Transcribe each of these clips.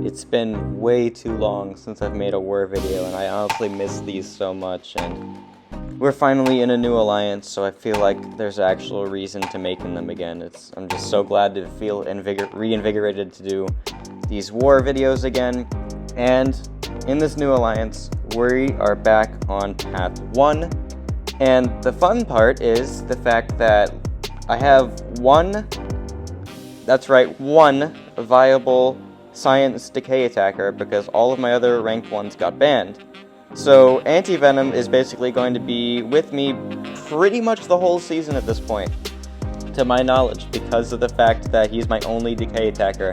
It's been way too long since I've made a war video, and I honestly miss these so much, and we're finally in a new alliance, so I feel like there's actual reason to making them again. I'm just so glad to feel reinvigorated to do these war videos again, and in this new alliance, we are back on Path 1, and the fun part is the fact that I have one viable Science Decay attacker because all of my other ranked ones got banned. So Anti-Venom is basically going to be with me pretty much the whole season at this point, to my knowledge, because of the fact that he's my only Decay attacker,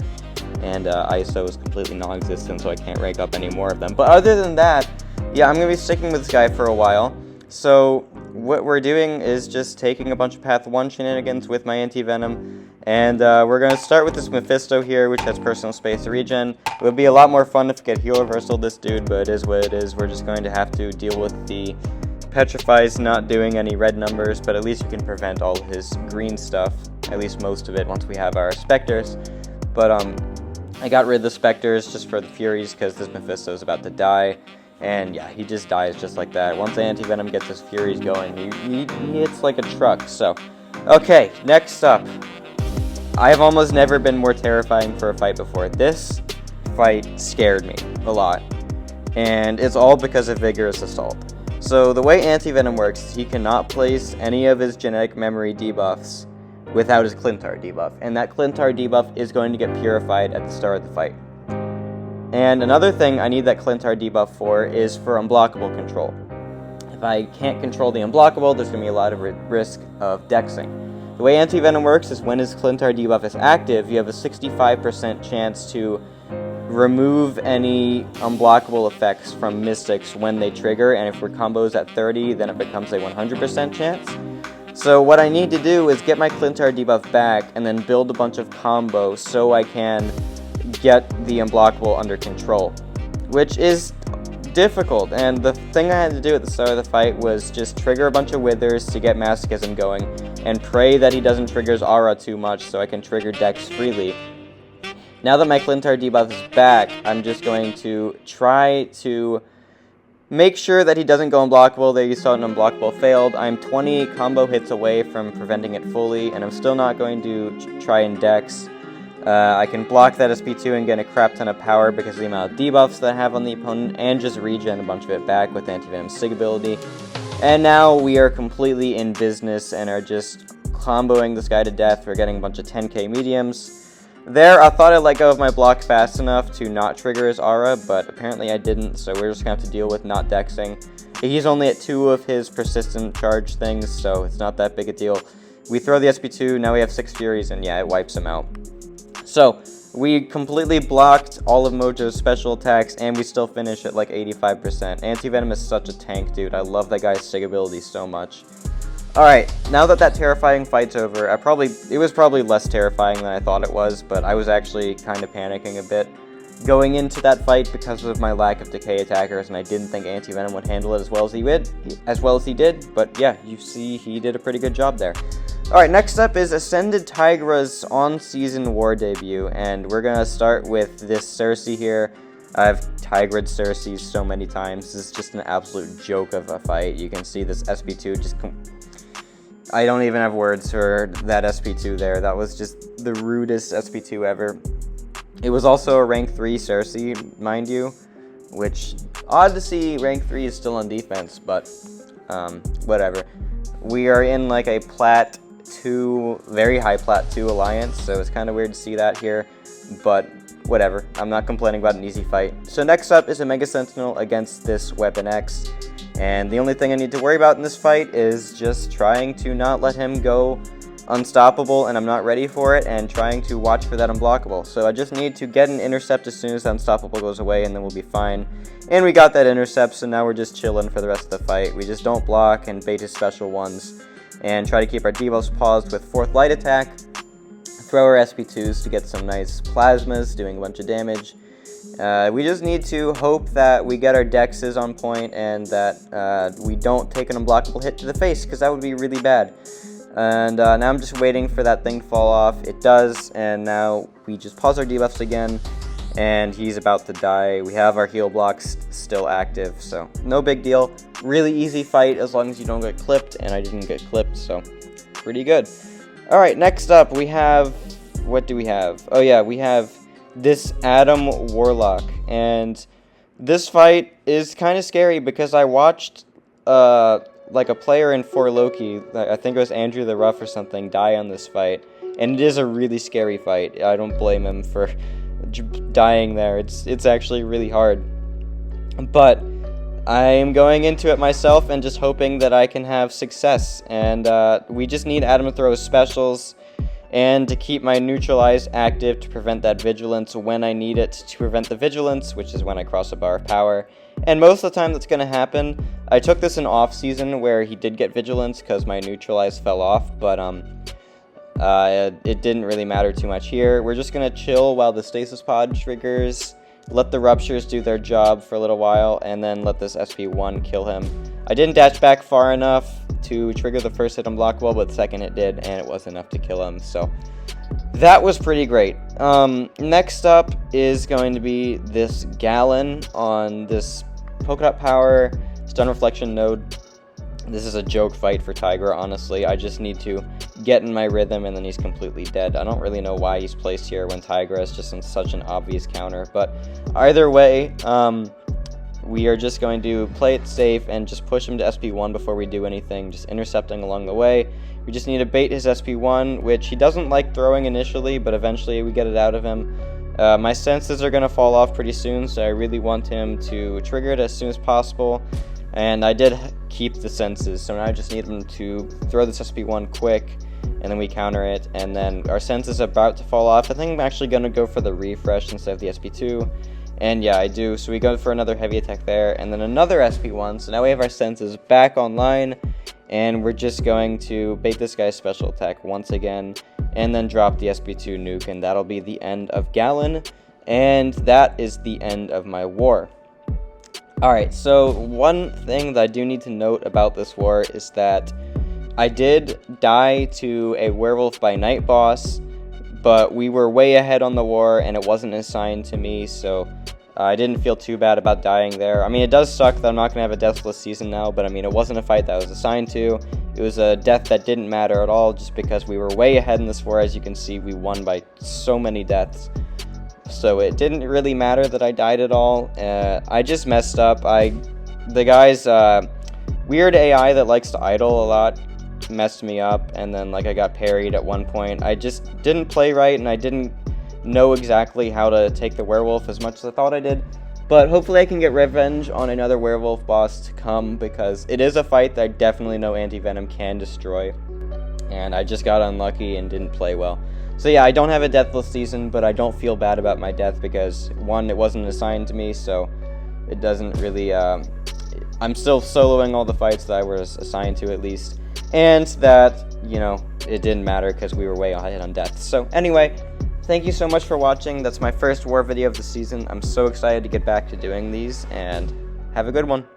and ISO is completely non-existent, so I can't rank up any more of them. But other than that, yeah, I'm going to be sticking with this guy for a while. So what we're doing is just taking a bunch of Path 1 shenanigans with my Anti-Venom, and we're going to start with this Mephisto here, which has personal space regen. It would be a lot more fun if we could heal reversal this dude, but it is what it is. We're just going to have to deal with the Petrifies not doing any red numbers, but at least you can prevent all of his green stuff, at least most of it, once we have our Spectres. But I got rid of the Spectres just for the Furies, because this Mephisto is about to die. And yeah, he just dies just like that. Once the Anti-Venom gets his Furies going, he hits like a truck. So, okay, next up. I have almost never been more terrifying for a fight before. This fight scared me a lot. And it's all because of Vigorous Assault. So the way Anti-Venom works is he cannot place any of his genetic memory debuffs without his Clintar debuff. And that Clintar debuff is going to get purified at the start of the fight. And another thing I need that Clintar debuff for is for unblockable control. If I can't control the unblockable, there's going to be a lot of risk of dexing. The way Anti-Venom works is when his Clintar debuff is active, you have a 65% chance to remove any unblockable effects from Mystics when they trigger, and if your combo is at 30, then it becomes a 100% chance. So what I need to do is get my Clintar debuff back, and then build a bunch of combos so I can get the unblockable under control, which is difficult. And the thing I had to do at the start of the fight was just trigger a bunch of Withers to get Masochism going, and pray that he doesn't trigger his aura too much so I can trigger Dex freely. Now that my Clintar debuff is back, I'm just going to try to make sure that he doesn't go unblockable. There you saw an unblockable failed. I'm 20 combo hits away from preventing it fully, and I'm still not going to try and Dex. I can block that SP2 and get a crap ton of power because of the amount of debuffs that I have on the opponent, and just regen a bunch of it back with Anti-Venom's Sig ability. And now we are completely in business and are just comboing this guy to death. We're getting a bunch of 10k mediums. There, I thought I let go of my block fast enough to not trigger his aura, but apparently I didn't, so we're just going to have to deal with not dexing. He's only at 2 of his persistent charge things, so it's not that big a deal. We throw the SP2, now we have 6 Furies, and yeah, it wipes him out. So, we completely blocked all of Mojo's special attacks, and we still finish at like 85%. Anti-Venom is such a tank, dude. I love that guy's Sig ability so much. Alright, now that terrifying fight's over, it was probably less terrifying than I thought it was, but I was actually kind of panicking a bit going into that fight because of my lack of Decay attackers, and I didn't think Anti-Venom would handle it as well as he did, but yeah, you see he did a pretty good job there. Alright, next up is Ascended Tigra's on-season war debut, and we're gonna start with this Sersi here. I've Tigra'd Sersi so many times. This is just an absolute joke of a fight. You can see this SP2 just... I don't even have words for that SP2 there. That was just the rudest SP2 ever. It was also a rank 3 Sersi, mind you, which, odd to see rank 3 is still on defense, but whatever. We are in like a Plat 2, very high Plat 2 alliance, so it's kind of weird to see that here, but whatever. I'm not complaining about an easy fight. So next up is a Mega Sentinel against this Weapon X, and the only thing I need to worry about in this fight is just trying to not let him go unstoppable, and I'm not ready for it, and trying to watch for that unblockable. So I just need to get an intercept as soon as that unstoppable goes away, and then we'll be fine. And we got that intercept, so now we're just chilling for the rest of the fight. We just don't block and bait his special ones, and try to keep our debuffs paused with 4th light attack. Throw our SP2s to get some nice plasmas, doing a bunch of damage. We just need to hope that we get our dexes on point, and that we don't take an unblockable hit to the face, because that would be really bad. And now I'm just waiting for that thing to fall off. It does, and now we just pause our debuffs again, and he's about to die. We have our heal blocks still active, so no big deal. Really easy fight as long as you don't get clipped, and I didn't get clipped, so pretty good. Alright, next up we have, what do we have? Oh yeah, we have this Adam Warlock, and this fight is kind of scary because I watched like a player in 4 Loki, I think it was Andrew the Rough or something, die on this fight, and it is a really scary fight. I don't blame him for dying there. It's actually really hard, but I'm going into it myself and just hoping that I can have success, and we just need Adam to throw his specials and to keep my neutralize active to prevent that vigilance when I need it to prevent the vigilance, which is when I cross a bar of power. And most of the time that's going to happen. I took this in off season where he did get vigilance because my neutralize fell off, but it didn't really matter too much here. We're just going to chill while the stasis pod triggers, let the ruptures do their job for a little while, and then let this SP1 kill him. I didn't dash back far enough to trigger the first hit unblockable, but the second hit did, and it was enough to kill him, so that was pretty great. Next up is going to be this Galan on this polka dot power stun reflection node. This is a joke fight for Tigra, honestly. I just need to get in my rhythm, and then he's completely dead. I don't really know why he's placed here when Tigra is just in such an obvious counter, but either way, we are just going to play it safe and just push him to SP1 before we do anything, just intercepting along the way. We just need to bait his SP1, which he doesn't like throwing initially, but eventually we get it out of him. My senses are going to fall off pretty soon, so I really want him to trigger it as soon as possible. And I did keep the senses, so now I just need him to throw this SP1 quick, and then we counter it, and then our senses are about to fall off. I think I'm actually going to go for the refresh instead of the SP2. And yeah, I do. So we go for another heavy attack there, and then another SP1. So now we have our senses back online, and we're just going to bait this guy's special attack once again, and then drop the SP2 nuke, and that'll be the end of Galan, and that is the end of my war. Alright, so one thing that I do need to note about this war is that I did die to a werewolf by night boss, but we were way ahead on the war, and it wasn't assigned to me, so I didn't feel too bad about dying there. I mean, it does suck that I'm not going to have a deathless season now, but I mean, it wasn't a fight that I was assigned to. It was a death that didn't matter at all, just because we were way ahead in this war. As you can see, we won by so many deaths. So it didn't really matter that I died at all. I just messed up. The guy's weird AI that likes to idle a lot messed me up, and then like I got parried at one point. I just didn't play right, and I didn't know exactly how to take the werewolf as much as I thought I did. But hopefully I can get revenge on another werewolf boss to come, because it is a fight that I definitely know Anti-Venom can destroy, and I just got unlucky and didn't play well. So yeah, I don't have a deathless season, but I don't feel bad about my death because, one, it wasn't assigned to me, so it doesn't really, I'm still soloing all the fights that I was assigned to at least, and that, you know, it didn't matter because we were way ahead on death. So anyway, thank you so much for watching. That's my first war video of the season. I'm so excited to get back to doing these, and have a good one.